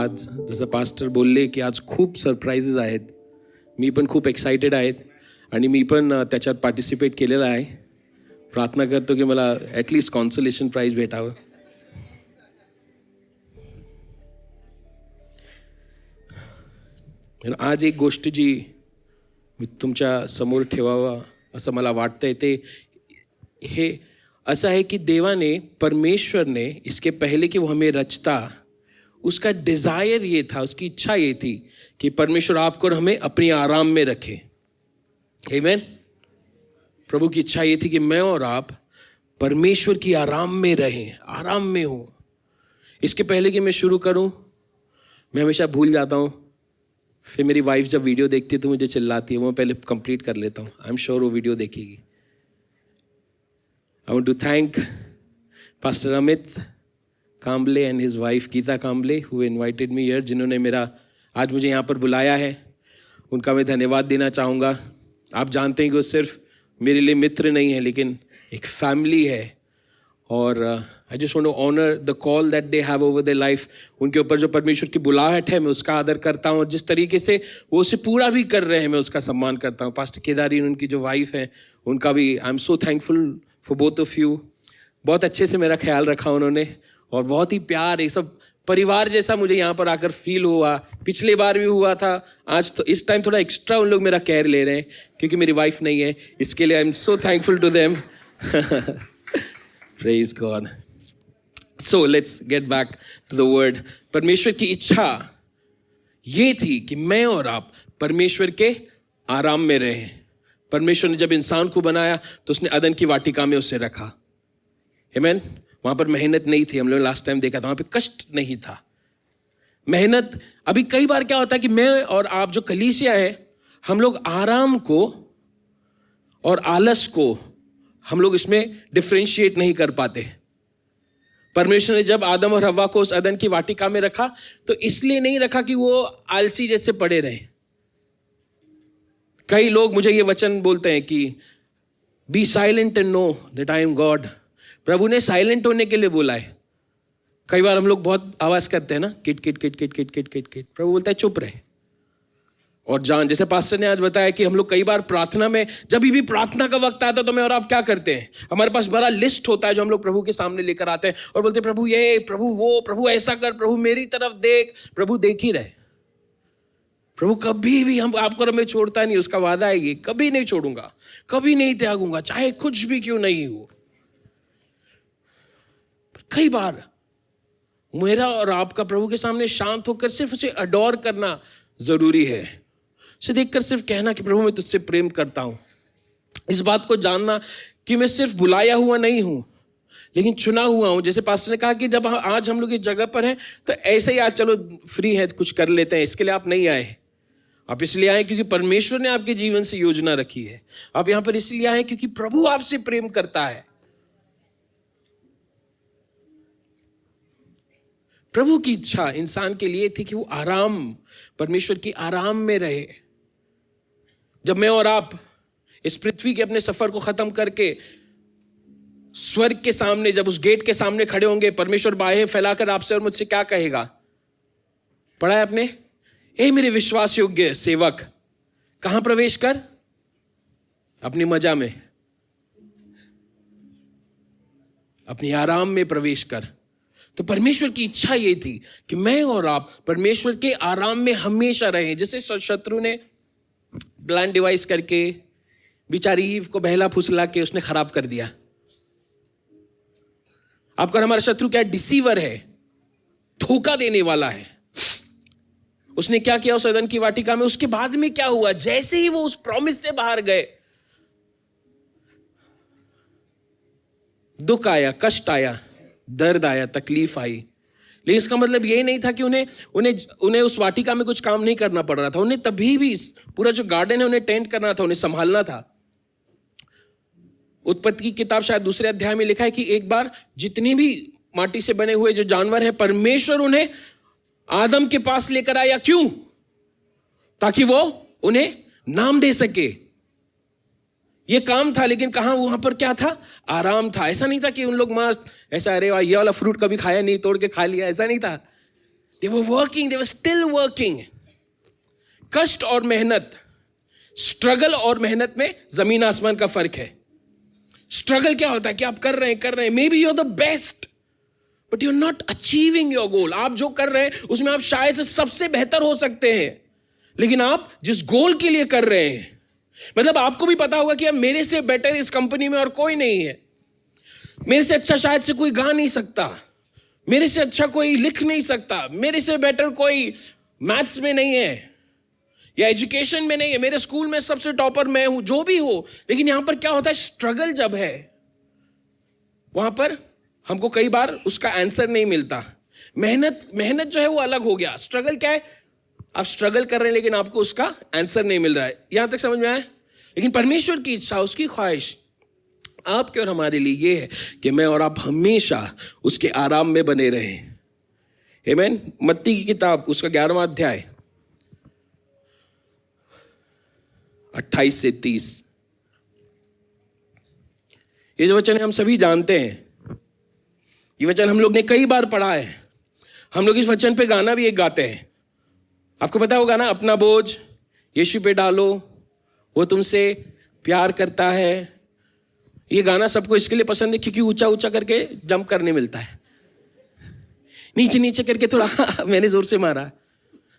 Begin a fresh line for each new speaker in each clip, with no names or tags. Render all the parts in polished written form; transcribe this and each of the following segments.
आज जसं पास्टर बोलले की आज खूप सरप्राइजेस आहेत. मी पण खूप एक्साइटेड आहेत आणि मी पण त्याच्यात पार्टिसिपेट केलेलं आहे. प्रार्थना करतो की मला ॲटलिस्ट कॉन्सोलेशन प्राइज भेटावं. आज एक गोष्ट जी मी तुमच्या समोर ठेवावा असं मला वाटतंय ते हे ऐसा है कि देवाने परमेश्वर ने इसके पहले कि वो हमें रचता, उसका डिज़ायर ये था, उसकी इच्छा ये थी कि परमेश्वर आपको और हमें अपनी आराम में रखे. आमीन. प्रभु की इच्छा ये थी कि मैं और आप परमेश्वर की आराम में रहें, आराम में हो. इसके पहले कि मैं शुरू करूं, मैं हमेशा भूल जाता हूं. फिर मेरी वाइफ जब वीडियो देखती है तो मुझे चिल्लाती है. वो पहले कंप्लीट कर लेता हूं. आई एम श्योर वो वीडियो देखेगी. I want to thank Pastor Amit Kamble and his wife Geeta Kamble who invited me here, जिन्होंने मेरा आज मुझे यहाँ पर बुलाया है. उनका मैं धन्यवाद देना चाहूँगा. आप जानते हैं कि वो सिर्फ मेरे लिए मित्र नहीं है लेकिन एक फैमिली है. और I just want to honor the call that they have over their life. उनके ऊपर जो परमेश्वर की बुलाहट है मैं उसका आदर करता हूँ और जिस तरीके से वो उसे पूरा भी कर रहे हैं मैं उसका सम्मान करता हूँ. पास्टर केदारी उनकी जो वाइफ है उनका भी आई am so thankful for both of you. बहुत अच्छे से मेरा ख्याल रखा उन्होंने और बहुत ही प्यार, ये सब परिवार जैसा मुझे यहाँ पर आकर फील हुआ. पिछले बार भी हुआ था. आज तो इस टाइम थोड़ा एक्स्ट्रा उन लोग मेरा केयर ले रहे हैं क्योंकि मेरी वाइफ नहीं है. इसके लिए I am so thankful to them. Praise God. So let's get back to the word. परमेश्वर की इच्छा ये थी कि मैं और आप परमेश्वर के आराम में रहें. परमेश्वर ने जब इंसान को बनाया तो उसने अदन की वाटिका में उसे रखा. आमीन. वहां पर मेहनत नहीं थी. हम लोग लास्ट टाइम देखा था वहां पे कष्ट नहीं था. मेहनत अभी कई बार क्या होता है कि मैं और आप जो कलीसिया है हम लोग आराम को और आलस को हम लोग इसमें डिफरेंशिएट नहीं कर पाते. परमेश्वर ने जब आदम और हव्वा को उस अदन की वाटिका में रखा तो इसलिए नहीं रखा कि वो आलसी जैसे पड़े रहे. कई लोग मुझे ये वचन बोलते हैं कि be silent and know that I am God. प्रभु ने साइलेंट होने के लिए बोला है. कई बार हम लोग बहुत आवाज करते हैं ना, किट किट किट किट किट किट किट किट. प्रभु बोलता है चुप रहे. और जान, जैसे पास्टर ने आज बताया कि हम लोग कई बार प्रार्थना में जब भी प्रार्थना का वक्त आता है तो मैं और आप क्या करते हैं, हमारे पास बड़ा लिस्ट होता है जो हम लोग प्रभु के सामने लेकर आते हैं और बोलते हैं प्रभु ये, प्रभु वो, प्रभु ऐसा कर, प्रभु मेरी तरफ देख. प्रभु देख ही रहे. प्रभु कभी भी हम आपको हमें छोड़ता नहीं. उसका वादा है ये, कभी नहीं छोड़ूंगा, कभी नहीं त्यागूंगा, चाहे कुछ भी क्यों नहीं हो. कई बार मेरा और आपका प्रभु के सामने शांत होकर सिर्फ उसे अडोर करना जरूरी है. उसे देखकर सिर्फ कहना कि प्रभु मैं तुझसे प्रेम करता हूं. इस बात को जानना कि मैं सिर्फ बुलाया हुआ नहीं हूं लेकिन चुना हुआ हूं. जैसे पास्टर ने कहा कि जब आज हम लोग इस जगह पर हैं तो ऐसे ही आज चलो फ्री है कुछ कर लेते हैं. इसके लिए आप नहीं आए. आप इसलिए आए क्योंकि परमेश्वर ने आपके जीवन से योजना रखी है. आप यहां पर इसलिए आए क्योंकि प्रभु आपसे प्रेम करता है. प्रभु की इच्छा इंसान के लिए थी कि वो आराम, परमेश्वर की आराम में रहे. जब मैं और आप इस पृथ्वी के अपने सफर को खत्म करके स्वर्ग के सामने, जब उस गेट के सामने खड़े होंगे, परमेश्वर बाहें फैलाकर आपसे और मुझसे क्या कहेगा? पढ़ा है आपने? ए मेरे विश्वास योग्य सेवक, कहां प्रवेश कर? अपनी मजा में, अपनी आराम में प्रवेश कर. तो परमेश्वर की इच्छा ये थी कि मैं और आप परमेश्वर के आराम में हमेशा रहें. जैसे शत्रु ने प्लान डिवाइस करके बेचारी ईव को बहला फुसला के उसने खराब कर दिया. आपका हमारा शत्रु क्या? डिसीवर है, धोखा देने वाला है. उसने क्या किया उस अदन की वाटिका में? उसके बाद में क्या हुआ? जैसे ही वो उस प्रॉमिस से बाहर गए, दुख आया, कष्ट आया, दर्द आया, तकलीफ आई. लेकिन इसका मतलब यही नहीं था कि उन्हें उस वाटिका में कुछ काम नहीं करना पड़ रहा था. उन्हें तभी भी पूरा जो गार्डन है उन्हें टेंड करना था, उन्हें संभालना था. उत्पत्ति की किताब शायद 2 अध्याय में लिखा है कि एक बार जितने भी माटी से बने हुए जो जानवर हैं, परमेश्वर उन्हें आदम के पास लेकर आया. क्यों? ताकि वो उन्हें नाम दे सके. ये काम था. लेकिन कहां? वहां पर क्या था? आराम था. ऐसा नहीं था कि उन लोग मस्त ऐसा, अरे वाह ये वाला फ्रूट कभी खाया नहीं, तोड़ के खा लिया, ऐसा नहीं था. They were working, they were still working. कष्ट और मेहनत, स्ट्रगल और मेहनत में जमीन आसमान का फर्क है. स्ट्रगल क्या होता है कि आप कर रहे हैं, maybe you are the best, but you are not achieving your goal. आप जो कर रहे हैं उसमें आप शायद से सबसे बेहतर हो सकते हैं, लेकिन आप जिस गोल के लिए कर रहे हैं, मतलब आपको भी पता होगा कि अब मेरे से बेटर इस कंपनी में और कोई नहीं है, मेरे से अच्छा शायद से कोई गा नहीं सकता, मेरे से अच्छा कोई लिख नहीं सकता, मेरे से बेटर कोई मैथ्स में नहीं है या एजुकेशन में नहीं है, मेरे स्कूल में सबसे टॉपर मैं हूं, जो भी हो. लेकिन यहां पर क्या होता है, स्ट्रगल जब है वहां पर हमको कई बार उसका आंसर नहीं मिलता. मेहनत जो है वो अलग हो गया. स्ट्रगल क्या है, आप स्ट्रगल कर रहे हैं लेकिन आपको उसका आंसर नहीं मिल रहा है. यहां तक समझ में आया. लेकिन परमेश्वर की इच्छा, उसकी ख्वाहिश आपके और हमारे लिए ये है कि मैं और आप हमेशा उसके आराम में बने रहें. आमीन. मत्ती की किताब उसका 11वां अध्याय 28 से 30. ये जो वचन है हम सभी जानते हैं. ये वचन हम लोग ने कई बार पढ़ा है. हम लोग इस वचन पे गाना भी एक गाते हैं. आपको पता होगा ना, अपना बोझ यीशु पे डालो, वो तुमसे प्यार करता है. ये गाना सबको इसके लिए पसंद है क्योंकि ऊंचा ऊंचा करके जंप करने मिलता है, नीचे नीचे करके थोड़ा मैंने जोर से मारा.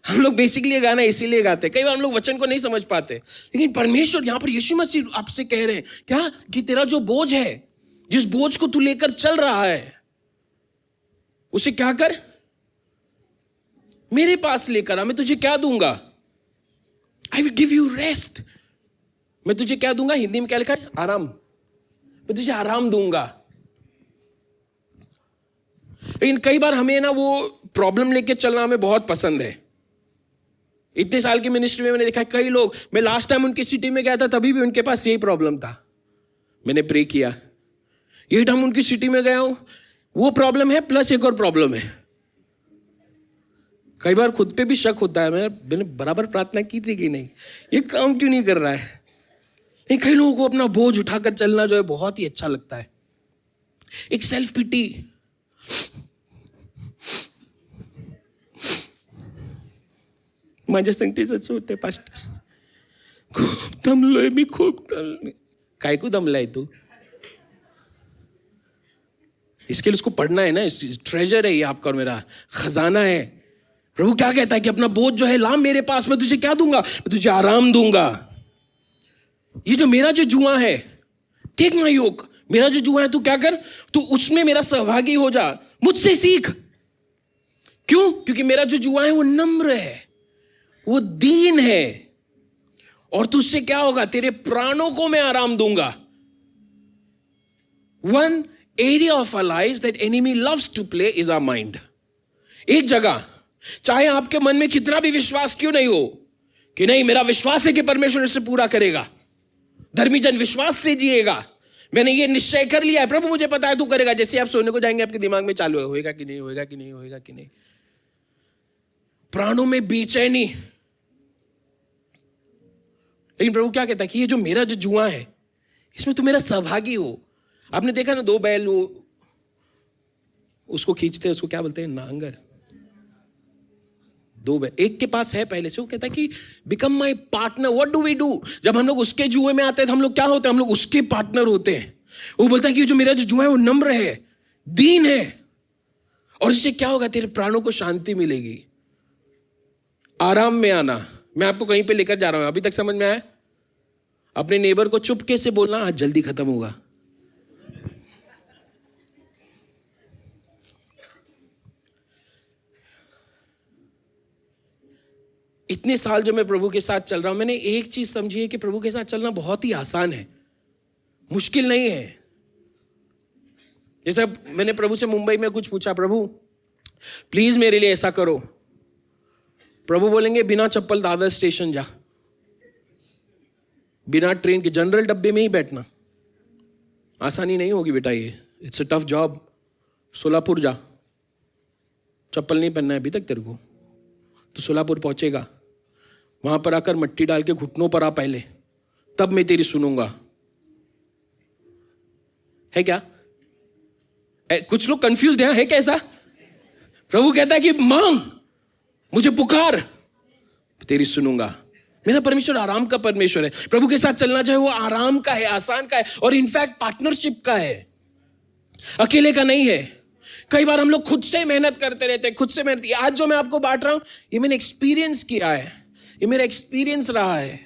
हम लोग बेसिकली ये गाना इसीलिए गाते हैं. कई बार हम लोग वचन को नहीं समझ पाते, लेकिन परमेश्वर यहां पर यीशु मसीह आपसे कह रहे हैं क्या कि तेरा जो बोझ है, जिस बोझ को तू लेकर चल रहा है, उसे क्या कर, मेरे पास लेकर आ. मैं तुझे क्या दूंगा, I will give you rest. मैं तुझे क्या दूंगा, हिंदी में क्या लिखा है, आराम. मैं तुझे आराम दूंगा. लेकिन कई बार हमें ना वो प्रॉब्लम लेके चलना हमें बहुत पसंद है. इतने साल की मिनिस्ट्री में मैंने देखा है कई लोग, मैं लास्ट टाइम उनकी सिटी में गया था तभी भी उनके पास यही प्रॉब्लम था. मैंने प्रे किया, यही टाइम उनकी सिटी में गया हूं, वो प्रॉब्लम है प्लस एक और प्रॉब्लम है. कई बार खुद पे भी शक होता है, मैंने बराबर प्रार्थना की थी कि नहीं, ये काम क्यों नहीं कर रहा है. नहीं, कई लोगों को अपना बोझ उठाकर चलना जो है बहुत ही अच्छा लगता है. एक सेल्फ पिटी, माझ्या संगतीच होते पास्टर, खूप दमलोय मी, खूप दमलोय. काय को दमलाय तू, इसके लिए उसको पढ़ना है ना. ट्रेजर है ये आपका और मेरा, खजाना है. प्रभु क्या कहता है कि अपना बोझ जो है ला मेरे पास, मैं तुझे क्या दूंगा, मैं तुझे आराम दूंगा. ये जो मेरा जो जुआ है, टेक माय योक, मेरा जो जुआ है तू क्या कर, तू उसमें मेरा सहभागी हो जा, मुझसे सीख. क्यों, क्योंकि मेरा जो जुआ है वो नम्र है, वो दीन है, और तुझसे क्या होगा, तेरे प्राणों को मैं आराम दूंगा. One area of our life that enemy loves to play is our mind. एक जगह, चाहे आपके मन में कितना भी विश्वास क्यों नहीं हो कि नहीं मेरा विश्वास है कि परमेश्वर इसे पूरा करेगा, धर्मी जन विश्वास से जिएगा, मैंने ये निश्चय कर लिया है, प्रभु मुझे पता है तू करेगा. जैसे आप सोने को जाएंगे आपके दिमाग में चालू है, होएगा कि नहीं, होएगा कि नहीं, होएगा कि नहीं. प्राणों में बेचैनी. लेकिन प्रभु क्या कहता है कि ये जो मेरा जो जुआ है इसमें तुम मेरा सहभागी हो. आपने देखा ना, दो बैल वो उसको खींचते हैं, उसको क्या बोलते हैं, नांगर. दो बैल, एक के पास है पहले से, वो कहता है कि become my partner. What do we do, जब हम लोग उसके जुए में आते हैं तो हम लोग क्या होते हैं, हम लोग उसके पार्टनर होते हैं. वो बोलता है कि जो मेरा जो जुआ है वो नम्र है, दीन है, और इससे क्या होगा, तेरे प्राणों को शांति मिलेगी. आराम में आना. मैं आपको कहीं पे लेकर जा रहा हूं, अभी तक समझ में आया. अपने नेबर को चुपके से बोलना आज जल्दी खत्म होगा. इतने साल जो मैं प्रभु के साथ चल रहा हूं, मैंने एक चीज समझी है कि प्रभु के साथ चलना बहुत ही आसान है, मुश्किल नहीं है. जैसे मैंने प्रभु से मुंबई में कुछ पूछा, प्रभु प्लीज मेरे लिए ऐसा करो, प्रभु बोलेंगे बिना चप्पल दादर स्टेशन जा, बिना ट्रेन के जनरल डब्बे में ही बैठना. आसानी नहीं होगी बेटा, ये it's a tough job. Solapur जा, चप्पल नहीं पहनना है अभी तक तेरे को, तो सोलापुर पहुंचेगा, वहां पर आकर मट्टी डाल के घुटनों पर आ पहले, तब मैं तेरी सुनूंगा. है क्या? कुछ लोग कंफ्यूज्ड हैं, है कैसा? प्रभु कहता है कि मांग, मुझे पुकार, तेरी सुनूंगा। मेरा परमेश्वर आराम का परमेश्वर है। प्रभु के साथ चलना चाहे वो आराम का है, आसान का है, और इनफैक्ट पार्टनरशिप का है, अकेले का नहीं है। कई बार हम लोग खुद से मेहनत करते रहते हैं, खुद से मेहनत। आज जो मैं आपको बांट रहा हूं, ये मैंने एक्सपीरियंस किया है, ये मेरा एक्सपीरियंस रहा है।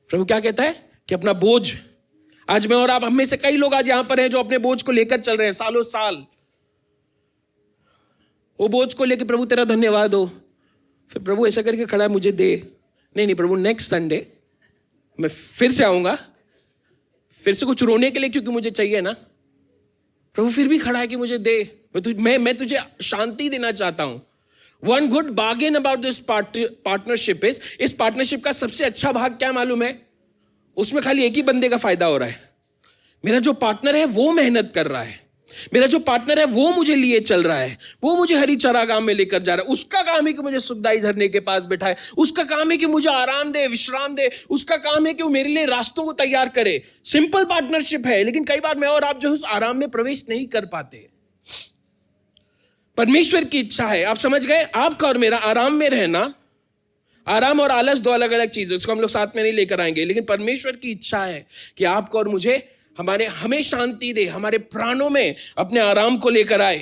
प्रभु क्या कहता है कि अपना बोझ, आज मैं और आप, हम में से कई लोग आज यहां पर हैं जो अपने बोझ को लेकर चल रहे हैं सालों साल। वो बोझ को लेकर, प्रभु तेरा धन्यवाद हो। फिर प्रभु ऐसा करके खड़ा है, मुझे दे। नहीं प्रभु, नेक्स्ट संडे मैं फिर से आऊंगा, फिर से कुछ रोने के लिए, क्योंकि मुझे चाहिए ना। प्रभु फिर भी खड़ा है कि मुझे दे। मैं तुझे शांति देना चाहता हूं। One good bargain about this partnership is, इस पार्टनरशिप का सबसे अच्छा भाग क्या मालूम है? उसमें खाली एक ही बंदे का फायदा हो रहा है। मेरा जो पार्टनर है वो मेहनत कर रहा है, मेरा जो पार्टनर है वो मुझे लिए चल रहा है, वो मुझे हरी चारागाह में लेकर जा रहा है। उसका काम है कि मुझे सुखदाई झरने के पास बैठाए, उसका काम है कि मुझे आराम दे, विश्राम दे, उसका काम है कि वो मेरे लिए रास्तों को तैयार करे। सिंपल पार्टनरशिप है, लेकिन कई बार मैं और आप जो उस आराम में प्रवेश नहीं कर पाते। परमेश्वर की इच्छा है, आप समझ गए, आपका और मेरा आराम में रहना। आराम और आलस दो अलग अलग चीजें, उसको हम लोग साथ में नहीं लेकर आएंगे, लेकिन परमेश्वर की इच्छा है कि आपको और मुझे, हमें शांति दे, हमारे प्राणों में अपने आराम को लेकर आए।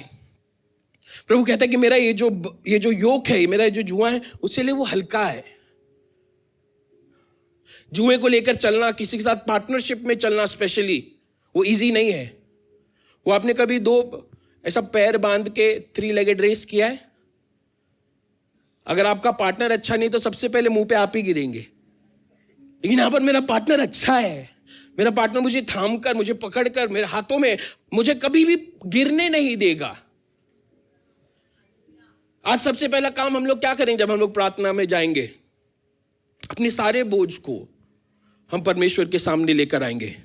प्रभु कहता है कि मेरा ये जो योक है, मेरा जो जुआ है, उससे लिए वो हल्का है। जुए को लेकर चलना, किसी के साथ पार्टनरशिप में चलना स्पेशली, वो इजी नहीं है। वो आपने कभी दो ऐसा पैर बांध के 3 लेगेड रेस किया है? अगर आपका पार्टनर अच्छा नहीं तो सबसे पहले मुंह पे आप ही गिरेंगे। लेकिन यहां पर मेरा पार्टनर अच्छा है, मेरा पार्टनर मुझे थामकर, मुझे पकड़कर, मेरे हाथों में, मुझे कभी भी गिरने नहीं देगा। आज सबसे पहला काम हम लोग क्या करेंगे जब हम लोग प्रार्थना में जाएंगे? अपने सारे बोझ को हम परमेश्वर के सामने लेकर आएंगे।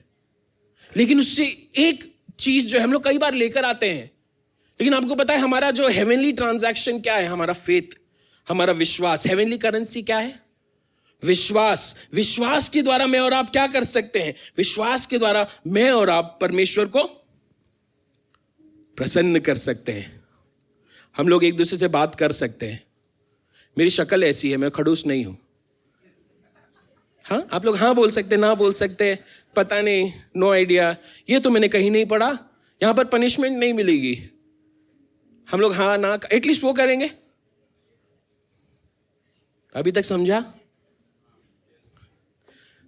लेकिन उससे एक चीज जो हम लोग कई बार लेकर आते हैं, लेकिन आपको पता है हमारा जो हेवनली ट्रांजैक्शन क्या है? हमारा फेथ, हमारा विश्वास। हेवनली करेंसी क्या है? विश्वास। विश्वास के द्वारा मैं और आप क्या कर सकते हैं? विश्वास के द्वारा मैं और आप परमेश्वर को प्रसन्न कर सकते हैं। हम लोग एक दूसरे से बात कर सकते हैं। मेरी शक्ल ऐसी है, मैं खड़ूस नहीं हूं। हाँ, आप लोग हाँ बोल सकते, ना बोल सकते, पता नहीं, नो आइडिया, ये तो मैंने कहीं नहीं पढ़ा, यहां पर पनिशमेंट नहीं मिलेगी। हम लोग हाँ ना एटलीस्ट वो करेंगे। अभी तक समझा?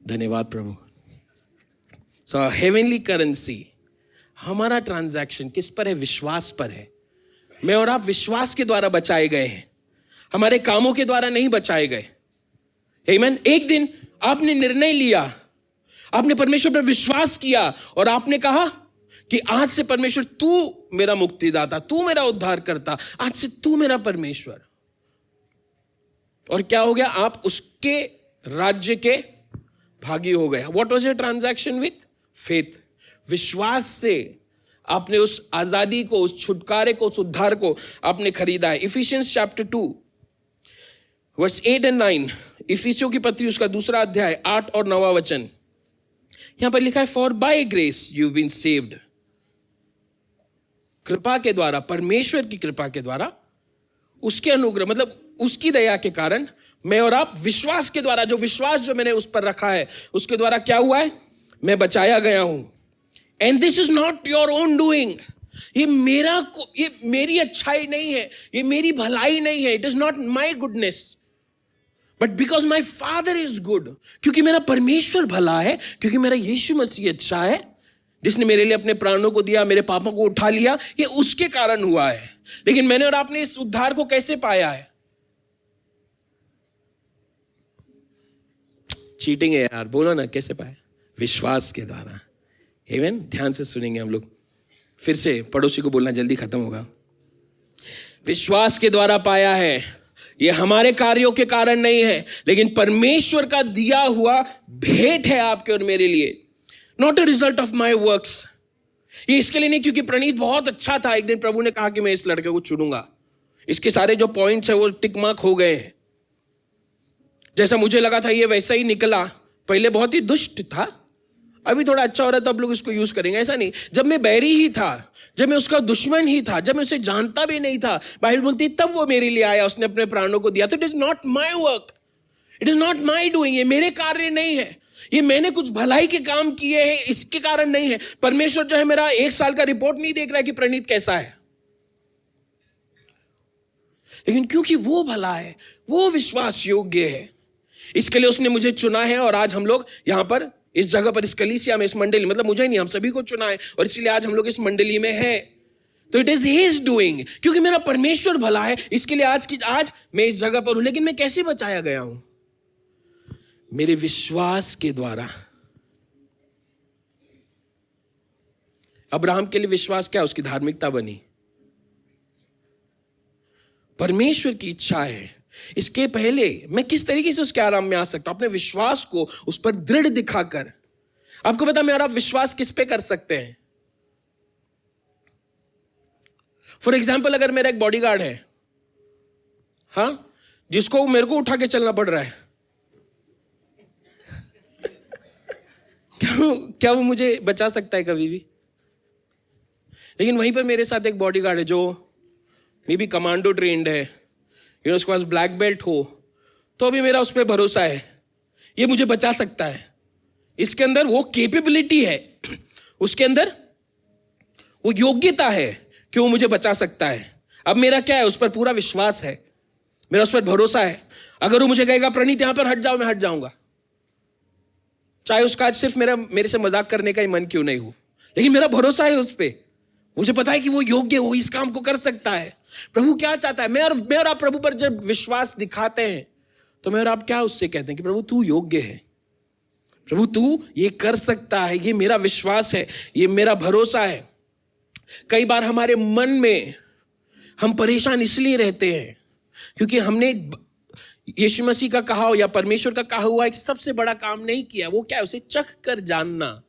धन्यवाद प्रभु। सो हेवनली करेंसी, हमारा ट्रांजैक्शन किस पर है? विश्वास पर है। मैं और आप विश्वास के द्वारा बचाए गए हैं, हमारे कामों के द्वारा नहीं बचाए गए। आमीन। एक दिन आपने निर्णय लिया, आपने परमेश्वर पर विश्वास किया और आपने कहा कि आज से परमेश्वर तू मेरा मुक्तिदाता, तू मेरा उद्धार करता, आज से तू मेरा परमेश्वर। और क्या हो गया? आप उसके राज्य के भागी हो गए। What was your transaction with faith? विश्वास से आपने उस आजादी को, उस छुटकारे को, उस उद्धार को आपने खरीदा है। इफिशियंस चैप्टर 2 वर्स 8 और 9, इफिसियों की पत्री उसका 2 अध्याय 8 और 9 वचन, यहां पर लिखा है, for by grace you been saved. कृपा के द्वारा, परमेश्वर की कृपा के द्वारा, उसके अनुग्रह मतलब उसकी दया के कारण मैं और आप विश्वास के द्वारा, जो विश्वास जो मैंने उस पर रखा है, उसके द्वारा क्या हुआ है? मैं बचाया गया हूं। And this is not your own doing. ये मेरी अच्छाई नहीं है, ये मेरी भलाई नहीं है। It is not my goodness, but because my father is good. क्योंकि मेरा परमेश्वर भला है, क्योंकि मेरा यीशु मसीह अच्छा है, जिसने मेरे लिए अपने प्राणों को दिया, मेरे पापों को उठा लिया, ये उसके कारण हुआ है। लेकिन मैंने और आपने इस उद्धार को कैसे पाया है? चीटिंग है यार, बोलो ना, कैसे पाया? विश्वास के द्वारा। आमीन। ध्यान से सुनेंगे हम लोग। फिर से पड़ोसी को बोलना, जल्दी खत्म होगा। विश्वास के द्वारा पाया है। ये हमारे कार्यों के कारण नहीं है, लेकिन परमेश्वर का दिया हुआ भेंट है आपके और मेरे लिए। Not a result of my works. ये इसके लिए नहीं क्योंकि प्रणीत बहुत अच्छा था, एक दिन प्रभु ने कहा कि मैं इस लड़के को चुनूंगा, इसके सारे जो पॉइंट्स है वो टिक मार्क हो गए हैं, जैसा मुझे लगा था ये वैसा ही निकला। पहले बहुत ही दुष्ट था, अभी थोड़ा अच्छा हो रहा है तो आप लोग इसको यूज करेंगे, ऐसा नहीं। जब मैं बैरी ही था, जब मैं उसका दुश्मन ही था, जब मैं उसे जानता भी नहीं था, बाइबल बोलती तब वो मेरे लिए आया, उसने अपने प्राणों को दिया। तो it is not my work, it is not my doing, ये मेरे कार्य नहीं है, ये मैंने कुछ भलाई के काम किए हैं इसके कारण नहीं है। परमेश्वर जो है मेरा 1 साल का रिपोर्ट नहीं देख रहा है कि प्रणीत कैसा है, लेकिन क्योंकि वो भला है, वो विश्वास योग्य है, इसके लिए उसने मुझे चुना है। और आज हम लोग यहां पर इस जगह पर, इस कलीसिया में, इस मंडली, मतलब मुझे नहीं, हम सभी को चुना है, और इसलिए आज हम लोग इस मंडली में हैं। तो इट इज हिज डूइंग, क्योंकि मेरा परमेश्वर भला है, इसके लिए आज मैं इस जगह पर हूं। लेकिन मैं कैसे बचाया गया हूं? मेरे विश्वास के द्वारा। अब्राहम के लिए विश्वास क्या? उसकी धार्मिकता बनी। परमेश्वर की इच्छा है, इसके पहले मैं किस तरीके से उसके आराम में आ सकता हूं? अपने विश्वास को उस पर दृढ़ दिखाकर। आपको पता, मैं और आप विश्वास किस पे कर सकते हैं? फॉर एग्जाम्पल, अगर मेरा एक बॉडीगार्ड है, हाँ, जिसको मेरे को उठा के चलना पड़ रहा है, क्या वो मुझे बचा सकता है कभी भी? लेकिन वहीं पर मेरे साथ एक बॉडीगार्ड है जो मे बी कमांडो ट्रेंड है, उसके पास ब्लैक बेल्ट हो, तो भी मेरा उस पर भरोसा है, ये मुझे बचा सकता है। इसके अंदर वो कैपेबिलिटी है, उसके अंदर वो योग्यता है कि वो मुझे बचा सकता है। अब मेरा क्या है? उस पर पूरा विश्वास है, मेरा उस पर भरोसा है। अगर वो मुझे कहेगा प्रणीत यहां पर हट जाओ, मैं हट जाऊंगा, चाहे उसका आज सिर्फ मेरे से मजाक करने का ही मन क्यों नहीं हो, लेकिन मेरा भरोसा है उस पर। मुझे पता है कि वो योग्य, वो इस काम को कर सकता है। प्रभु क्या चाहता है? मैं और आप प्रभु पर जब विश्वास दिखाते हैं, तो मैं और आप क्या उससे कहते हैं कि प्रभु तू योग्य है, प्रभु तू ये कर सकता है, ये मेरा विश्वास है, ये मेरा भरोसा है। कई बार हमारे मन में हम परेशान इसलिए रहते हैं क्योंकि हमने यीशु मसीह का कहा हो या परमेश्वर का कहा हुआ एक सबसे बड़ा काम नहीं किया। वो क्या है? उसे चख कर जानना।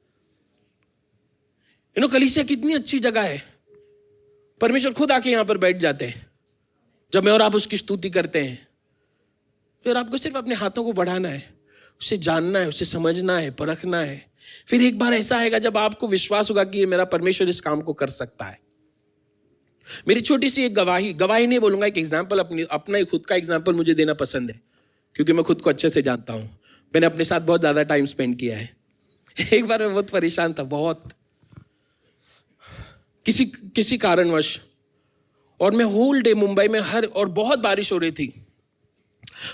कलीसिया कितनी अच्छी जगह है, परमेश्वर खुद आके यहां पर बैठ जाते हैं जब मैं और आप उसकी स्तुति करते हैं। फिर आपको सिर्फ अपने हाथों को बढ़ाना है, उसे जानना है, उसे समझना है, परखना है। फिर एक बार ऐसा आएगा जब आपको विश्वास होगा कि ये मेरा परमेश्वर इस काम को कर सकता है। मेरी छोटी सी एक गवाही नहीं बोलूंगा, एक एग्जाम्पल, अपना ही खुद का एग्जाम्पल मुझे देना पसंद है क्योंकि मैं खुद को अच्छे से जानता हूं। मैंने अपने साथ बहुत ज्यादा टाइम स्पेंड किया है। एक बार मैं बहुत परेशान था, बहुत किसी कारणवश, और मैं होल डे मुंबई में और बहुत बारिश हो रही थी।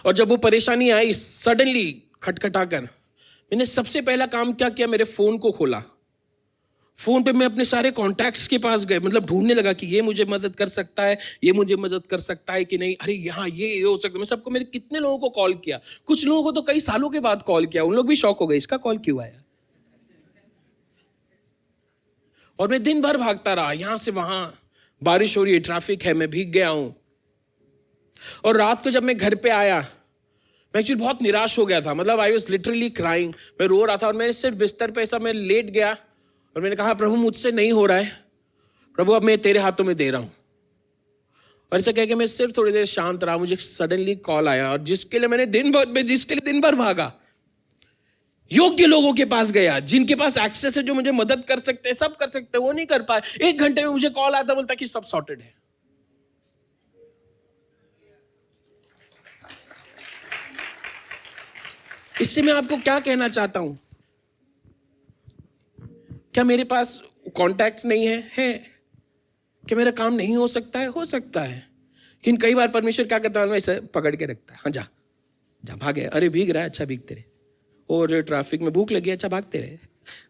और जब वो परेशानी आई सडनली खटखटाकर, मैंने सबसे पहला काम क्या किया? मेरे फोन को खोला। फोन पे मैं अपने सारे कॉन्टैक्ट्स के पास गए, मतलब ढूंढने लगा कि ये मुझे मदद कर सकता है, ये मुझे मदद कर सकता है कि नहीं, अरे यहाँ ये हो सकता है। मैं सबको, मैंने कितने लोगों को कॉल किया, कुछ लोगों को तो कई सालों के बाद कॉल किया, उन लोग भी शॉक हो गए, इसका कॉल क्यों आया। और मैं दिन भर भागता रहा, यहां से वहां, बारिश हो रही है, ट्रैफिक है, मैं भीग गया हूं। और रात को जब मैं घर पे आया, मैं एक्चुअली बहुत निराश हो गया था, मतलब आई वॉज लिटरली क्राइंग, मैं रो रहा था। और मैंने सिर्फ बिस्तर पे ऐसा मैं लेट गया और मैंने कहा प्रभु मुझसे नहीं हो रहा है, प्रभु अब मैं तेरे हाथों में दे रहा हूं। और ऐसा कह के मैं सिर्फ थोड़ी देर शांत रहा, मुझे सडनली कॉल आया, और जिसके लिए दिन भर भागा, योग्य लोगों के पास गया, जिनके पास एक्सेस है, जो मुझे मदद कर सकते हैं, सब कर सकते हैं, वो नहीं कर पाए। 1 घंटे में मुझे कॉल आता, बोलता कि सब सॉर्टेड है। इससे मैं आपको क्या कहना चाहता हूं? क्या मेरे पास कॉन्टैक्ट्स नहीं है? क्या मेरा काम नहीं हो सकता है? हो सकता है। लेकिन कई बार परमेश्वर क्या करता है? ऐसे पकड़ के रखता है, हाँ जा भागे, अरे भीग रहा है, अच्छा भीगते रहे, और ट्रैफिक में भूख लगी, अच्छा भागते रहे,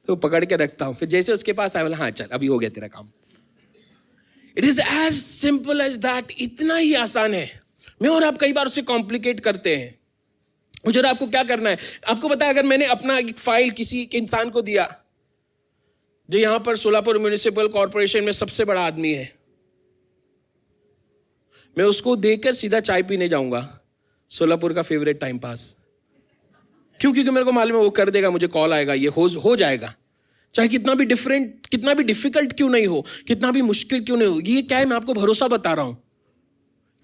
तो पकड़ के रखता हूं। फिर जैसे उसके पास आया, बोला हाँ चल अभी हो गया तेरा काम। It is as simple as that, इतना ही आसान है। मैं और आप कई बार उसे कॉम्प्लिकेट करते हैं। मुझे और आपको क्या करना है? आपको पता है, अगर मैंने अपना एक फाइल किसी एक इंसान को दिया जो यहां पर सोलापुर म्युनिसिपल कॉर्पोरेशन में सबसे बड़ा आदमी है, मैं उसको देकर सीधा चाय पीने जाऊंगा, सोलापुर का फेवरेट टाइम पास। क्यों? क्योंकि मेरे को मालूम है वो कर देगा, मुझे कॉल आएगा, ये हो जाएगा, चाहे कितना भी डिफरेंट, कितना भी डिफिकल्ट क्यों नहीं हो, कितना भी मुश्किल क्यों नहीं हो। ये क्या है? मैं आपको भरोसा बता रहा हूं।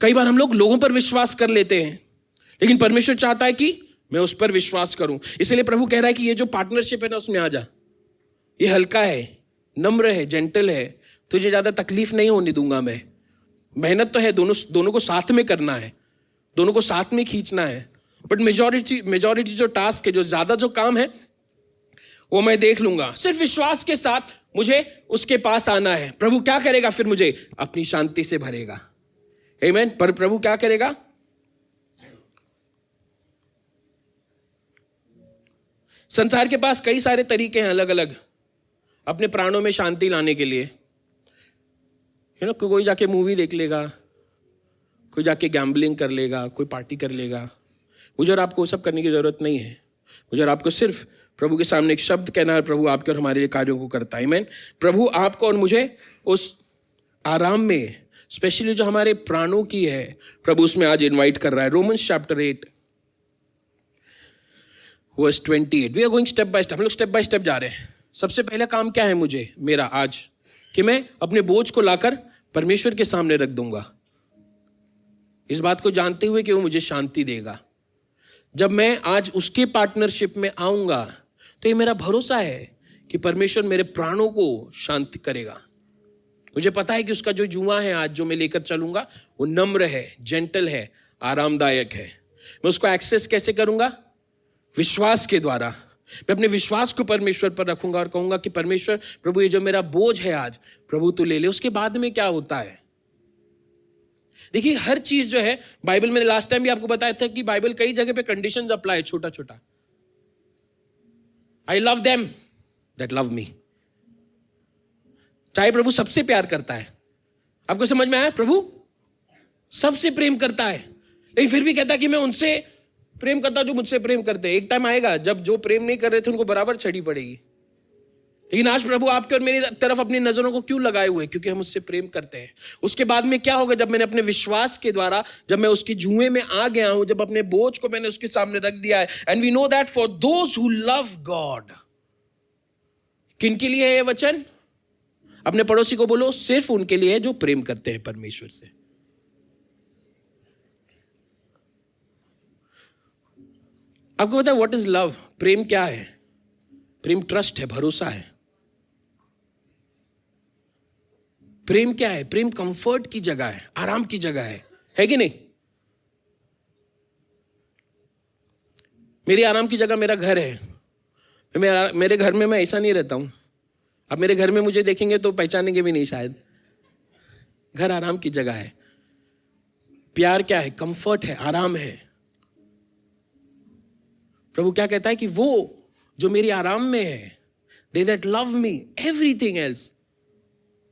कई बार हम लोग लोगों पर विश्वास कर लेते हैं, लेकिन परमेश्वर चाहता है कि मैं उस पर विश्वास करूं। इसलिए प्रभु कह रहा है कि ये जो पार्टनरशिप है ना, उसमें आ जा। ये हल्का है, नम्र है, जेंटल है, तुझे ज्यादा तकलीफ नहीं होने दूंगा मैं। मेहनत तो है, दोनों को साथ में करना है, दोनों को साथ में खींचना है, बट मेजॉरिटी जो टास्क है, जो ज्यादा जो काम है, वो मैं देख लूंगा। सिर्फ विश्वास के साथ मुझे उसके पास आना है। प्रभु क्या करेगा फिर? मुझे अपनी शांति से भरेगा। आमीन। पर प्रभु क्या करेगा? संसार के पास कई सारे तरीके हैं अलग अलग अपने प्राणों में शांति लाने के लिए। कोई जाके मूवी देख लेगा, कोई जाके गैम्बलिंग कर लेगा, कोई पार्टी कर लेगा। मुझे और आपको वो सब करने की जरूरत नहीं है। मुझे और आपको सिर्फ प्रभु के सामने एक शब्द कहना है, प्रभु आपके और हमारे लिए कार्यों को करता है। आमीन। प्रभु आपको और मुझे उस आराम में, स्पेशली जो हमारे प्राणों की है, प्रभु उसमें आज इनवाइट कर रहा है। Romans chapter 8 verse 28। We are going step by step. हम लोग स्टेप बाय स्टेप जा रहे हैं। सबसे पहला काम क्या है मुझे, मेरा आज, कि मैं अपने बोझ को लाकर परमेश्वर के सामने रख दूंगा, इस बात को जानते हुए कि वो मुझे शांति देगा। जब मैं आज उसके पार्टनरशिप में आऊंगा तो ये मेरा भरोसा है कि परमेश्वर मेरे प्राणों को शांत करेगा। मुझे पता है कि उसका जो जुआ है आज जो मैं लेकर चलूंगा वो नम्र है, जेंटल है, आरामदायक है। मैं उसको एक्सेस कैसे करूंगा? विश्वास के द्वारा। मैं अपने विश्वास को परमेश्वर पर रखूंगा और कहूंगा कि परमेश्वर, प्रभु ये जो मेरा बोझ है आज, प्रभु तू ले ले। उसके बाद में क्या होता है? देखिए, हर चीज जो है बाइबल में, लास्ट टाइम भी आपको बताया था कि बाइबल कई जगह पे कंडीशंस अप्लाई, छोटा छोटा। I love them that love me. चाहे प्रभु सबसे प्यार करता है, आपको समझ में आया? प्रभु सबसे प्रेम करता है, लेकिन फिर भी कहता है कि मैं उनसे प्रेम करता जो मुझसे प्रेम करते हैं। एक टाइम आएगा जब जो प्रेम नहीं कर रहे थे उनको बराबर छड़ी पड़ेगी। लेकिन आज प्रभु आपके और मेरी तरफ अपनी नजरों को क्यों लगाए हुए? क्योंकि हम उससे प्रेम करते हैं। उसके बाद में क्या होगा? जब मैंने अपने विश्वास के द्वारा, जब मैं उसकी जुए में आ गया हूं, जब अपने बोझ को मैंने उसके सामने रख दिया है। And we know that for those who love God. किन के लिए है ये वचन? अपने पड़ोसी को बोलो, सिर्फ उनके लिए है जो प्रेम करते हैं परमेश्वर से। आपको पता है व्हाट इज लव? प्रेम क्या है? प्रेम ट्रस्ट है, भरोसा है। प्रेम क्या है? प्रेम कंफर्ट की जगह है, आराम की जगह है कि नहीं? मेरी आराम की जगह मेरा घर है। मेरे घर में मैं ऐसा नहीं रहता हूं। अब मेरे घर में मुझे देखेंगे तो पहचानेंगे भी नहीं शायद। घर आराम की जगह है। प्यार क्या है? कंफर्ट है, आराम है। प्रभु क्या कहता है कि वो जो मेरी आराम में है, they that love me,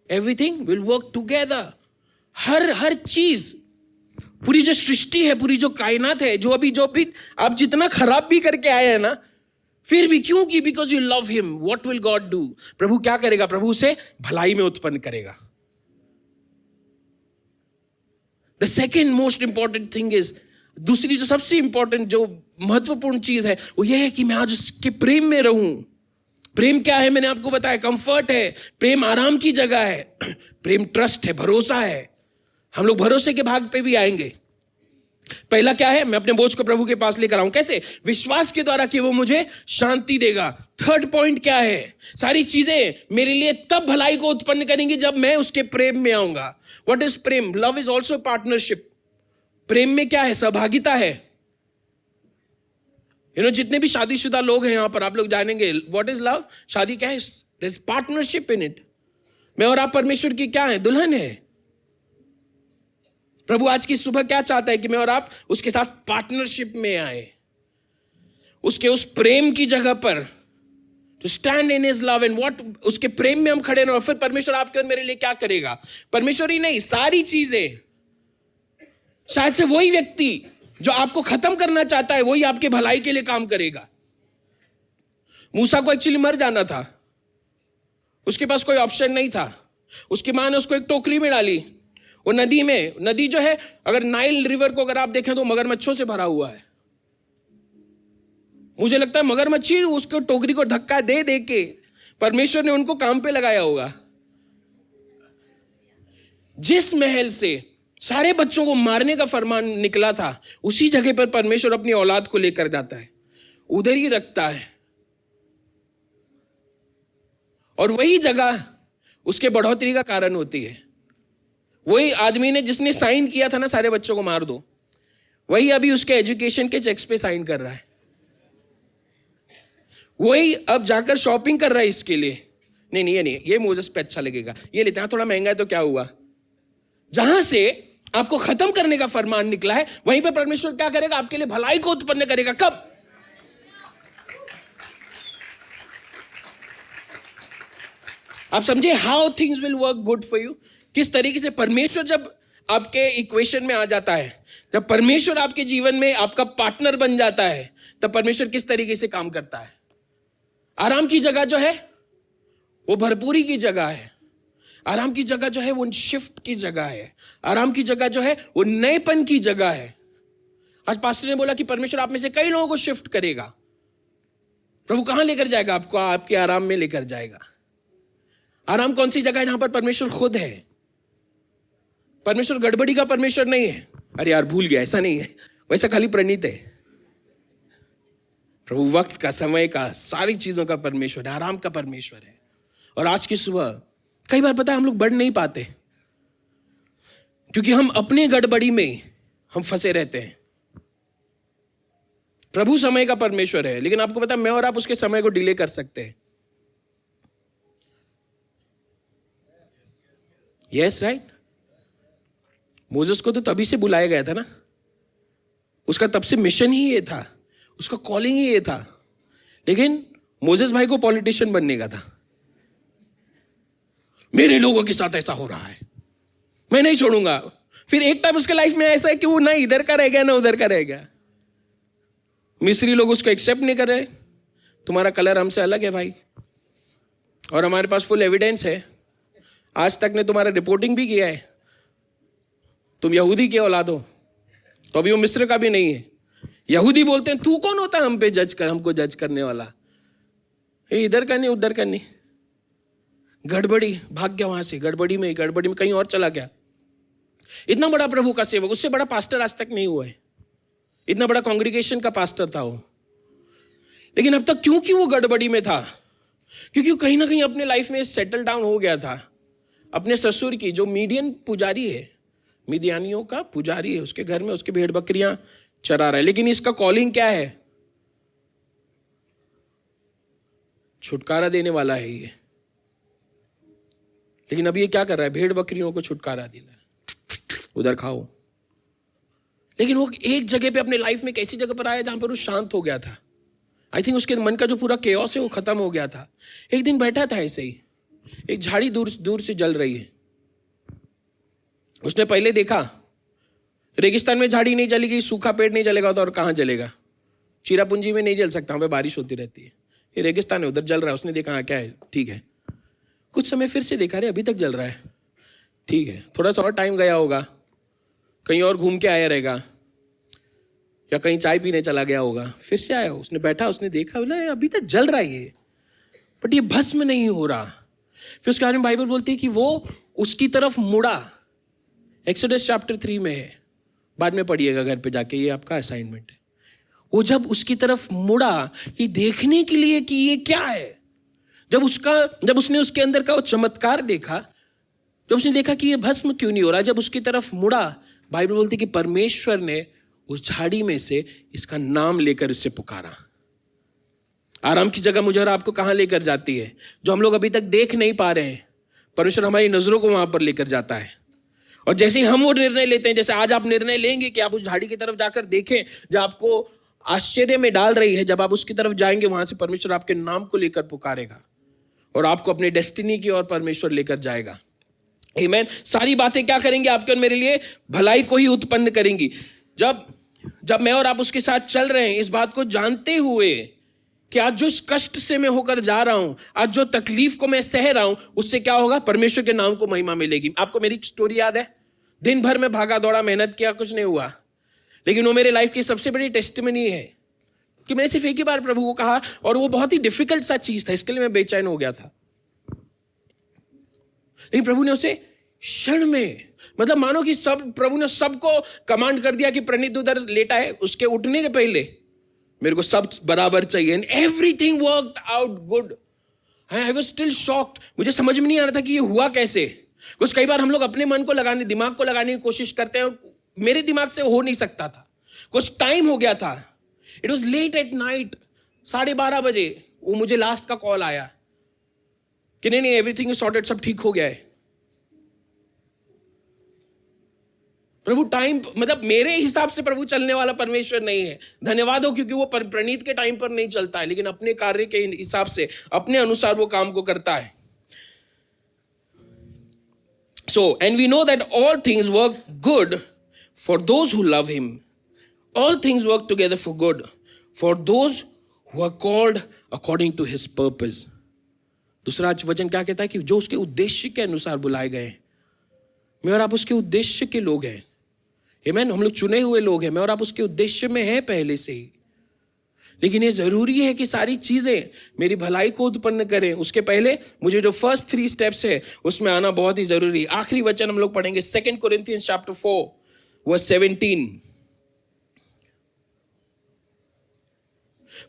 everything will work together। हर चीज, पूरी जो सृष्टि है, पूरी जो कायनात है, जो भी आप जितना खराब भी करके आए हैं ना, फिर भी क्यों? कि because you love him, what will God do? प्रभु क्या करेगा? प्रभु उसे भलाई में उत्पन्न करेगा। The second most important thing is, दूसरी जो सबसे इंपॉर्टेंट, जो महत्वपूर्ण चीज है, वो ये है कि मैं आज उसके प्रेम में रहूं। प्रेम क्या है? मैंने आपको बताया, कंफर्ट है, प्रेम आराम की जगह है, प्रेम ट्रस्ट है, भरोसा है। हम लोग भरोसे के भाग पे भी आएंगे। पहला क्या है? मैं अपने बोझ को प्रभु के पास लेकर आऊं। कैसे? विश्वास के द्वारा कि वो मुझे शांति देगा। थर्ड पॉइंट क्या है? सारी चीजें मेरे लिए तब भलाई को उत्पन्न करेंगी जब मैं उसके प्रेम में आऊंगा। What is prem? Love is also partnership. प्रेम में क्या है? सहभागिता है। जितने भी शादीशुदा लोग हैं यहां पर, आप लोग जानेंगे व्हाट इज लव। शादी क्या है? There is partnership in it. मैं और आप परमेश्वर की क्या है? दुल्हन है। प्रभु आज की सुबह क्या चाहता है? कि मैं और आप उसके साथ पार्टनरशिप में आए, उसके उस प्रेम की जगह पर, to stand in his love and what, उसके प्रेम में हम खड़े रहे। और फिर परमेश्वर आपके और मेरे लिए क्या करेगा? परमेश्वर ही नहीं, सारी चीजें, शायद से वही व्यक्ति जो आपको खत्म करना चाहता है, वही आपके भलाई के लिए काम करेगा। मूसा को एक्चुअली मर जाना था, उसके पास कोई ऑप्शन नहीं था। उसकी मां ने उसको एक टोकरी में डाली। वो नदी जो है, अगर नाइल रिवर को अगर आप देखें तो मगरमच्छों से भरा हुआ है। मुझे लगता है मगरमच्छी उसको टोकरी को धक्का दे दे के परमेश्वर ने उनको काम पे लगाया होगा। जिस महल से सारे बच्चों को मारने का फरमान निकला था, उसी जगह पर परमेश्वर अपनी औलाद को लेकर जाता है, उधर ही रखता है। और वही जगह उसके बढ़ोतरी का कारण होती है। वही आदमी ने जिसने साइन किया था ना सारे बच्चों को मार दो, वही अभी उसके एजुकेशन के चेक्स पे साइन कर रहा है। वही अब जाकर शॉपिंग कर रहा है इसके लिए, नहीं ये नहीं, ये मोजेस पे अच्छा लगेगा, ये लेते हैं, थोड़ा महंगा है तो क्या हुआ। जहां से आपको खत्म करने का फरमान निकला है, वहीं पे परमेश्वर क्या करेगा, आपके लिए भलाई को उत्पन्न करेगा। कब? आप समझे how things will work good for you. किस तरीके से परमेश्वर जब आपके इक्वेशन में आ जाता है, जब परमेश्वर आपके जीवन में आपका पार्टनर बन जाता है, तब परमेश्वर किस तरीके से काम करता है। आराम की जगह जो है वो भरपूरी की जगह है। आराम की जगह जो है वो शिफ्ट की जगह है। आराम की जगह जो है वो नएपन की जगह है। आज पास्टर ने बोला कि परमेश्वर आप में से कई लोगों को शिफ्ट करेगा। प्रभु कहां लेकर जाएगा आपको? आपके आराम में लेकर जाएगा। आराम कौन सी जगह है? जहां पर परमेश्वर खुद है। परमेश्वर गड़बड़ी का परमेश्वर नहीं है, अरे यार भूल गया, ऐसा नहीं है, वैसा खाली प्रणीत है। प्रभु वक्त का, समय का, सारी चीजों का परमेश्वर है, आराम का परमेश्वर है। और आज की सुबह कई बार पता है हम लोग बढ़ नहीं पाते क्योंकि हम अपने गड़बड़ी में हम फंसे रहते हैं। प्रभु समय का परमेश्वर है, लेकिन आपको पता है मैं और आप उसके समय को डिले कर सकते हैं। Yes right. मोसेस को तो तभी से बुलाया गया था ना, उसका तब से मिशन ही ये था, उसका कॉलिंग ही ये था। लेकिन मोसेस भाई को पॉलिटिशियन बनने का था। मेरे लोगों के साथ ऐसा हो रहा है, मैं नहीं छोड़ूंगा। फिर एक टाइम उसके लाइफ में ऐसा है कि वो ना इधर का रह गया ना उधर का रह गया। मिस्री लोग उसको एक्सेप्ट नहीं कर रहे, तुम्हारा कलर हमसे अलग है भाई, और हमारे पास फुल एविडेंस है, आज तक ने तुम्हारा रिपोर्टिंग भी किया है, तुम यहूदी के औलाद हो। तो अभी वो मिस्र का भी नहीं है। यहूदी बोलते हैं तू कौन होता है हम पे जज कर, हमको जज करने वाला, इधर का नहीं उधर का नहीं। गड़बड़ी, भाग गया वहां से, गड़बड़ी में कहीं और चला गया। इतना बड़ा प्रभु का सेवक, उससे बड़ा पास्टर आज तक नहीं हुआ है। इतना बड़ा कांग्रीगेशन का पास्टर था वो, लेकिन अब तक क्योंकि वो गड़बड़ी में था, क्योंकि वो कहीं ना कहीं अपने लाइफ में सेटल डाउन हो गया था। अपने ससुर की, जो मीडियन पुजारी है, मिदियानियों का पुजारी है, उसके घर में उसके भेड़ बकरियां चरा रहा है। लेकिन इसका कॉलिंग क्या है? छुटकारा देने वाला है ये। लेकिन अभी ये क्या कर रहा है? भेड़ बकरियों को छुटकारा दिला, उधर खाओ। लेकिन वो एक जगह पे अपने लाइफ में एक ऐसी जगह पर आया जहां पर वो शांत हो गया था। आई थिंक उसके मन का जो पूरा केओस है वो खत्म हो गया था। एक दिन बैठा था ऐसे ही, एक झाड़ी दूर से जल रही है। उसने पहले देखा रेगिस्तान में झाड़ी नहीं जलेगी, सूखा पेड़ नहीं जलेगा तो और कहां जलेगा? चीरापूंजी में नहीं जल सकता, वहां पे बारिश होती रहती है। ये रेगिस्तान है, उधर जल रहा है। उसने देखा क्या है, ठीक है। कुछ समय फिर से देखा, रे अभी तक जल रहा है, ठीक है। थोड़ा सा और टाइम गया होगा, कहीं और घूम के आया रहेगा, या कहीं चाय पीने चला गया होगा, फिर से आया, उसने बैठा, उसने देखा, बोला अभी तक जल रहा है ये, बट ये भस्म नहीं हो रहा। फिर उसके बारे में बाइबल बोलती है कि वो उसकी तरफ मुड़ा। एक्सोडस चैप्टर 3 में है, बाद में पढ़िएगा घर पे जाके, ये आपका असाइनमेंट है। वो जब उसकी तरफ मुड़ा कि देखने के लिए कि ये क्या है, जब उसने उसके अंदर का वो चमत्कार देखा, जब उसने देखा कि ये भस्म क्यों नहीं हो रहा, जब उसकी तरफ मुड़ा, बाइबल बोलती है कि परमेश्वर ने उस झाड़ी में से इसका नाम लेकर इसे पुकारा। आराम की जगह मुझे और आपको कहां लेकर जाती है? जो हम लोग अभी तक देख नहीं पा रहे हैं, परमेश्वर हमारी नजरों को वहां पर लेकर जाता है। और जैसे ही हम वो निर्णय लेते हैं, जैसे आज आप निर्णय लेंगे कि आप उस झाड़ी की तरफ जाकर देखें जो आपको आश्चर्य में डाल रही है, जब आप उसकी तरफ जाएंगे, वहां से परमेश्वर आपके नाम को लेकर पुकारेगा और आपको अपने डेस्टिनी की ओर परमेश्वर लेकर जाएगा। आमीन। सारी बातें क्या करेंगी? आपके और मेरे लिए भलाई को ही उत्पन्न करेंगी। जब मैं और आप उसके साथ चल रहे हैं, इस बात को जानते हुए कि आज जो कष्ट से मैं होकर जा रहा हूं, आज जो तकलीफ को मैं सह रहा हूं, उससे क्या होगा? परमेश्वर के नाम को महिमा मिलेगी। आपको मेरी स्टोरी याद है? दिन भर में भागा दौड़ा, मेहनत किया, कुछ नहीं हुआ, लेकिन वो मेरे लाइफ की सबसे बड़ी टेस्टिमनी है कि मैंने सिर्फ एक ही बार प्रभु को कहा, और वो बहुत ही डिफिकल्ट सा चीज था, इसके लिए मैं बेचैन हो गया था। लेकिन प्रभु ने उसे क्षण में, मतलब मानो कि प्रभु ने सबको कमांड कर दिया कि प्रणीत उधर लेटा है, उसके उठने के पहले मेरे को सब बराबर चाहिए। And everything worked out good. I was still shocked. मुझे समझ में नहीं आ रहा था कि ये हुआ कैसे। कुछ कई बार हम लोग अपने मन को लगाने, दिमाग को लगाने की कोशिश करते हैं और मेरे दिमाग से हो नहीं सकता था। कुछ टाइम हो गया था, it was late at night, 12:30 बजे वो मुझे लास्ट का कॉल आया कि नहीं एवरीथिंग इज सॉर्टेड, सब ठीक हो गया है। प्रभु टाइम, मतलब मेरे हिसाब से प्रभु चलने वाला परमेश्वर नहीं है। धन्यवाद हो क्योंकि वो प्रणीत के टाइम पर नहीं चलता है, लेकिन अपने कार्य के हिसाब से, अपने अनुसार वो काम को करता है। So, and we know that all things work good for those who love him. All things work together for good for those who are called according to his purpose. दूसरा वचन क्या कहता है कि जो उसके उद्देश्य के अनुसार बुलाए गए हैं। मैं और आप उसके उद्देश्य के लोग हैं। आमीन। हम लोग चुने हुए लोग हैं। मैं और आप उसके उद्देश्य में हैं पहले से ही। लेकिन ये जरूरी है कि सारी चीजें मेरी भलाई को उत्पन्न करें। उसके पहले मुझे जो फर्स्ट 3 स्टेप्स है उसमें आना बहुत ही जरूरी है। आखिरी वचन हम लोग पढ़ेंगे 2 Corinthians chapter 4 verse 17.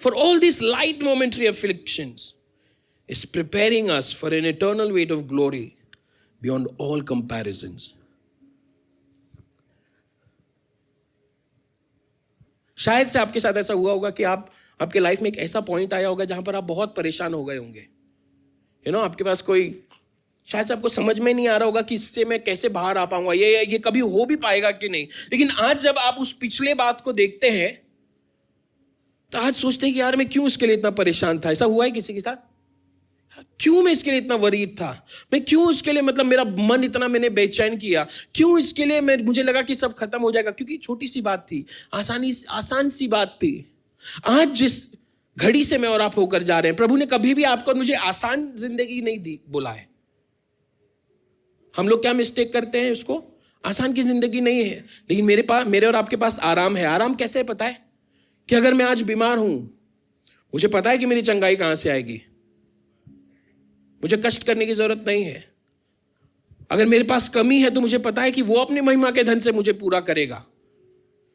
For all these light momentary afflictions is preparing us for an eternal weight of glory beyond all comparisons. शायद से आपके साथ ऐसा हुआ होगा कि आपके लाइफ में एक ऐसा पॉइंट आया होगा जहां पर आप बहुत परेशान हो गए होंगे। आपके पास कोई, शायद से आपको समझ में नहीं आ रहा होगा कि इससे मैं कैसे बाहर आ पाऊंगा, ये कभी हो भी पाएगा कि नहीं। लेकिन आज जब आप उस पिछले बात को देखते हैं तो आज सोचते हैं कि यार मैं क्यों इसके लिए इतना परेशान था। ऐसा हुआ है किसी के साथ? क्यों मैं इसके लिए इतना वरीड था? मैं क्यों इसके लिए, मतलब मेरा मन इतना मैंने बेचैन किया, क्यों इसके लिए मुझे लगा कि सब खत्म हो जाएगा, क्योंकि छोटी सी बात थी, आसान सी बात थी। आज जिस घड़ी से मैं और आप होकर जा रहे हैं, प्रभु ने कभी भी आपको और मुझे आसान जिंदगी नहीं दी, बोला है। हम लोग क्या मिस्टेक करते हैं, उसको आसान की जिंदगी नहीं है। लेकिन मेरे और आपके पास आराम है। आराम कैसे है पता है? कि अगर मैं आज बीमार हूं, मुझे पता है कि मेरी चंगाई कहां से आएगी, मुझे कष्ट करने की जरूरत नहीं है। अगर मेरे पास कमी है तो मुझे पता है कि वो अपनी महिमा के धन से मुझे पूरा करेगा।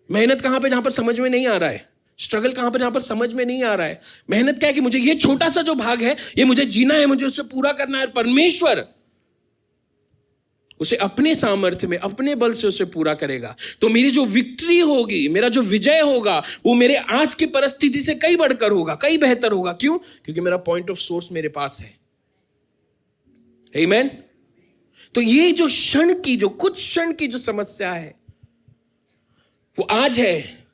मेहनत कहां पे, जहां पर समझ में नहीं आ रहा है, स्ट्रगल कहां पर, जहां पर समझ में नहीं आ रहा है। मेहनत क्या है कि मुझे ये छोटा सा जो भाग है ये मुझे जीना है, मुझे उससे पूरा करना है। परमेश्वर उसे अपने सामर्थ्य में, अपने बल से उसे पूरा करेगा। तो मेरी जो विक्ट्री होगी, मेरा जो विजय होगा, वो मेरे आज की परिस्थिति से कई बढ़कर होगा, कई बेहतर होगा। क्यों? क्योंकि मेरा पॉइंट ऑफ सोर्स मेरे पास है। आमीन। तो ये जो कुछ क्षण की जो समस्या है वो आज है,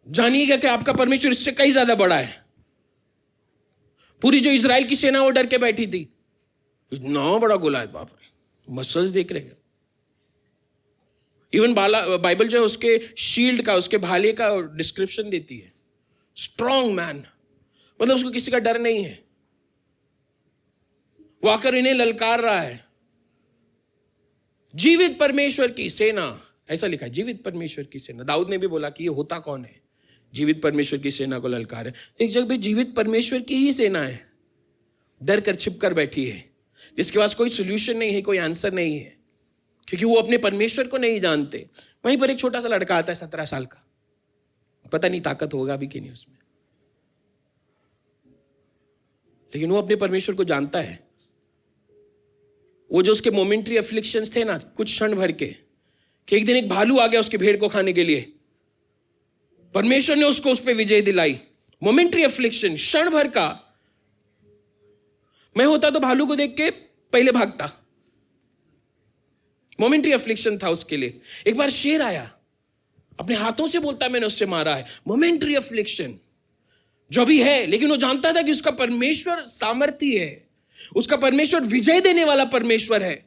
जानिएगा कि आपका परमेश्वर इससे कहीं ज्यादा बड़ा है। पूरी जो इजराइल की सेना वो डर के बैठी थी, इतना बड़ा गोलायत, बाप रे, मसल्स देख रहे हैं। इवन बाइबल जो है उसके शील्ड का, उसके भाले का डिस्क्रिप्शन देती है, स्ट्रॉन्ग मैन, मतलब उसको किसी का डर नहीं है। वो आकर इन्हें ललकार रहा है। जीवित परमेश्वर की सेना, ऐसा लिखा है, जीवित परमेश्वर की सेना। दाऊद ने भी बोला कि ये होता कौन है, जीवित परमेश्वर की सेना को ललकार है। एक जगह भी जीवित परमेश्वर की ही सेना है, डर कर छिप कर बैठी है, जिसके पास कोई सोल्यूशन नहीं है, कोई आंसर नहीं है, क्योंकि वो अपने परमेश्वर को नहीं जानते। वहीं पर एक छोटा सा लड़का आता है 17 साल का, पता नहीं ताकत होगा भी कि नहीं उसमें, लेकिन वो अपने परमेश्वर को जानता है। वो जो उसके मोमेंट्री अफ्लिक्शंस थे ना, कुछ क्षण भर के, कि एक दिन एक भालू आ गया उसके भेड़ को खाने के लिए, परमेश्वर ने उसको उस पर विजय दिलाई। मोमेंट्री अफ्लिक्शन, क्षण भर का। मैं होता तो भालू को देख के पहले भागता। मोमेंट्री अफ्लिक्शन था उसके लिए। एक बार शेर आया, अपने हाथों से बोलता मैंने उससे मारा है। मोमेंट्री अफ्लिक्शन जो भी है, लेकिन वो जानता था कि उसका परमेश्वर सामर्थ्य है, उसका परमेश्वर विजय देने वाला परमेश्वर है,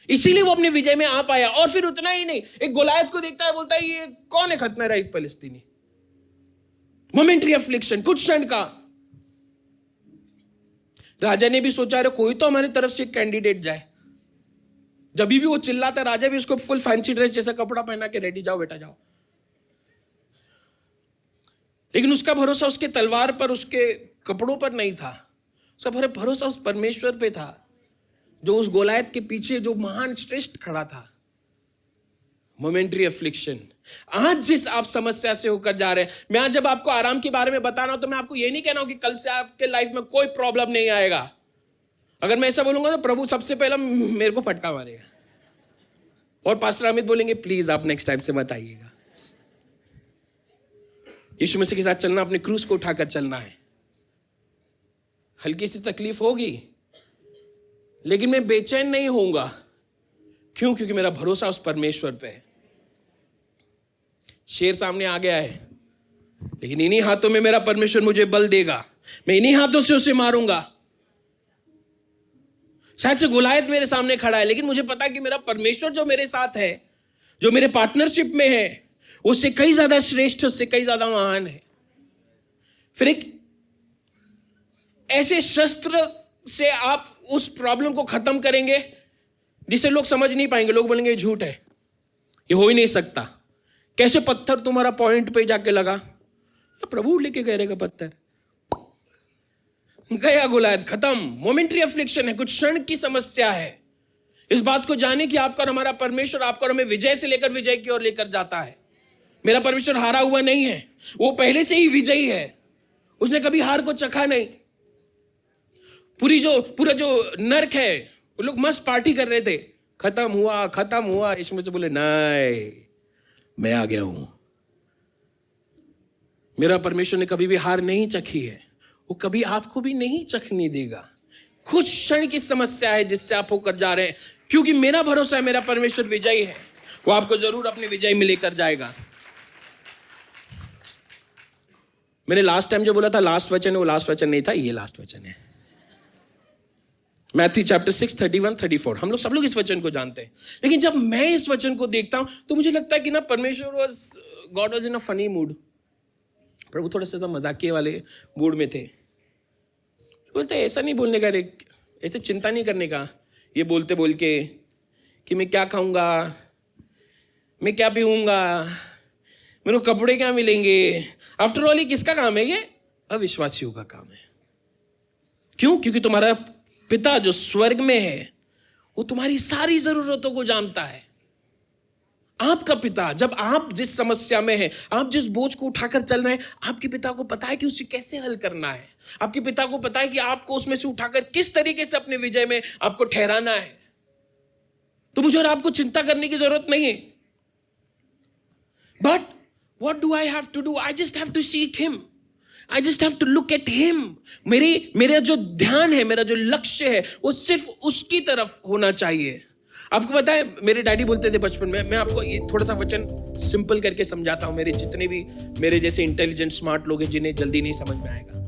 इसीलिए वो अपने विजय में आ पाया। और फिर उतना ही नहीं, एक गोलायत को देखता है, बोलता है ये कौन है, खतना रहित फलिस्तीनी। मोमेंट्री अफ्लिक्शन, कुछ क्षण का। राजा ने भी सोचा रहे कोई तो हमारी तरफ से कैंडिडेट जाए। जब भी वो चिल्लाता, राजा भी उसको फुल फैंसी ड्रेस जैसा कपड़ा पहना के, रेडी, जाओ बेटा जाओ। लेकिन उसका भरोसा उसके तलवार पर, उसके कपड़ों पर नहीं था, उसका भरोसा उस परमेश्वर पे था जो उस गोलायत के पीछे जो महान श्रेष्ठ खड़ा था। Momentary affliction. आज जिस आप समस्या से होकर जा रहे हैं, मैं आज जब आपको आराम के बारे में बता रहा हूं तो मैं आपको ये नहीं कह रहा हूं कि कल से आपके लाइफ में कोई प्रॉब्लम नहीं आएगा। अगर मैं ऐसा बोलूंगा तो प्रभु सबसे पहला मेरे को फटका मारेगा, और पास्टर अमित बोलेंगे प्लीज आप नेक्स्ट टाइम से मत आइएगा। यीशु मसीह के साथ चलना, अपने क्रूस को उठाकर चलना है। हल्की सी तकलीफ होगी, लेकिन मैं बेचैन नहीं होऊंगा। क्यों? क्योंकि मेरा भरोसा उस परमेश्वर पे है। शेर सामने आ गया है, लेकिन इन्हीं हाथों में मेरा परमेश्वर मुझे बल देगा, मैं इन्हीं हाथों से उसे मारूंगा। शायद से गोलायत मेरे सामने खड़ा है, लेकिन मुझे पता है कि मेरा परमेश्वर जो मेरे साथ है, जो मेरे पार्टनरशिप में है, उससे कई ज्यादा श्रेष्ठ, उससे कई ज्यादा महान है। फिर एक ऐसे शस्त्र से आप उस प्रॉब्लम को खत्म करेंगे जिसे लोग समझ नहीं पाएंगे। लोग बोलेंगे ये झूठ है, ये हो ही नहीं सकता। कैसे पत्थर तुम्हारा पॉइंट पे जाके लगा? प्रभु लेके गए रहेगा पत्थर, गया गोलायत, खत्म। मोमेंट्री अफ्लिक्शन है, कुछ क्षण की समस्या है। इस बात को जाने कि आपका और हमारा परमेश्वर आपका और हमें विजय से लेकर विजय की ओर लेकर जाता है। मेरा परमेश्वर हारा हुआ नहीं है, वो पहले से ही विजयी है। उसने कभी हार को चखा नहीं। पूरा जो नर्क है, वो लोग मस्त पार्टी कर रहे थे, खत्म हुआ। इसमें से बोले नहीं, मैं आ गया हूं। मेरा परमेश्वर ने कभी भी हार नहीं चखी है, वो कभी आपको भी नहीं चखने देगा। कुछ क्षण की समस्या है जिससे आप होकर जा रहे हैं, क्योंकि मेरा भरोसा है मेरा परमेश्वर विजयी है, वो आपको जरूर अपने विजय में लेकर जाएगा। मैंने लास्ट टाइम जो बोला था लास्ट वचन है, वो लास्ट वचन नहीं था, ये लास्ट वचन है। Matthew chapter 6 31 34। हम लोग सब लोग इस वचन को जानते हैं, लेकिन जब मैं इस वचन को देखता हूं तो मुझे लगता है कि ना God was in a funny mood. प्रभु थोड़े से मजाकिये वाले मूड में थे। बोलते ऐसा नहीं बोलने का, ऐसे चिंता नहीं करने का। ये बोलते बोल के कि मैं क्या खाऊंगा, मैं क्या पीऊंगा, मेरे को कपड़े क्या मिलेंगे। आफ्टर ऑल ये किसका काम है? ये अविश्वासियों का काम है। क्यों? क्योंकि तुम्हारा पिता जो स्वर्ग में है, वो तुम्हारी सारी जरूरतों को जानता है। आपका पिता, जब आप जिस समस्या में हैं, आप जिस बोझ को उठाकर चल रहे हैं, आपके पिता को पता है कि उसे कैसे हल करना है। आपके पिता को पता है कि आपको उसमें से उठाकर किस तरीके से अपने विजय में आपको ठहराना है। तो मुझे और आपको चिंता करने की जरूरत नहीं है। But what do I have to do? I just have to seek him. I just have to look at him. मेरा जो ध्यान है, मेरा जो लक्ष्य है, वो सिर्फ उसकी तरफ होना चाहिए। आपको पता है, मेरे डैडी बोलते थे बचपन में, मैं आपको ये थोड़ा सा वचन सिंपल करके समझाता हूं। मेरे जितने भी मेरे जैसे इंटेलिजेंट स्मार्ट लोग हैं जिन्हें जल्दी नहीं समझ में आएगा।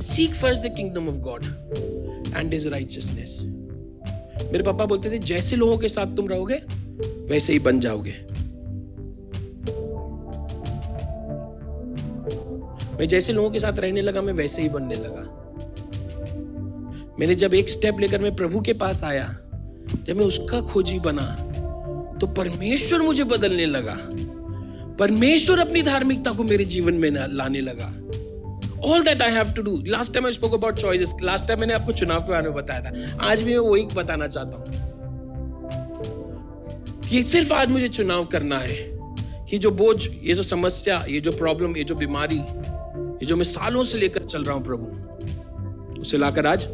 Seek first the kingdom of God and his righteousness. मेरे पापा बोलते थे जैसे लोगों के साथ तुम रहोगे वैसे ही बन जाओगे। मैं जैसे लोगों के साथ रहने लगा, मैं वैसे ही बनने लगा। मैंने जब एक स्टेप लेकर मैं प्रभु के पास आया, जब मैं उसका खोजी बना, तो परमेश्वर मुझे बदलने लगा। परमेश्वर अपनी धार्मिकता को मेरे जीवन में लाने लगा। All that I have to do. Last time I spoke about choices. Last time मैंने आपको चुनाव के बारे में बताया था। आज भी मैं वही बताना चाहता हूं कि सिर्फ आज मुझे चुनाव करना है कि जो बोझ, ये जो समस्या, ये जो प्रॉब्लम, ये जो बीमारी, ये जो मैं सालों से लेकर चल रहा हूं प्रभु, उसे लाकर आज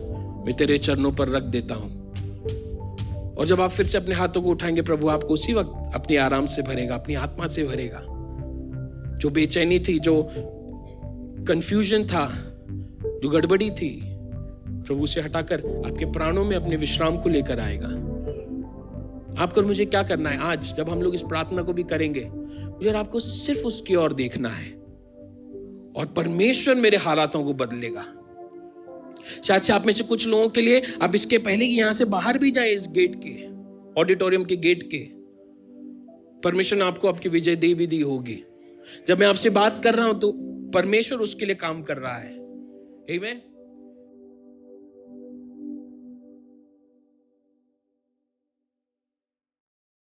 मैं तेरे चरणों पर रख देता हूं। और जब आप फिर से अपने हाथों को उठाएंगे, प्रभु आपको उसी वक्त अपनी आराम से भरेगा, अपनी आत्मा से भरेगा। जो बेचैनी थी, जो कंफ्यूजन था, जो गड़बड़ी थी, प्रभु से हटाकर आपके प्राणों में अपने विश्राम को लेकर आएगा। आपको और मुझे क्या करना है? आज जब हम लोग इस प्रार्थना को भी करेंगे, मुझे और आपको सिर्फ उसकी ओर देखना है, और परमेश्वर मेरे हालातों को बदलेगा। शायद से आप में से कुछ लोगों के लिए आप इसके पहले कि यहां से बाहर भी जाए, इस गेट के, ऑडिटोरियम के गेट के, परमेश्वर ने आपको आपकी विजय दे भी दी होगी। जब मैं आपसे बात कर रहा हूं तो परमेश्वर उसके लिए काम कर रहा है। आमीन।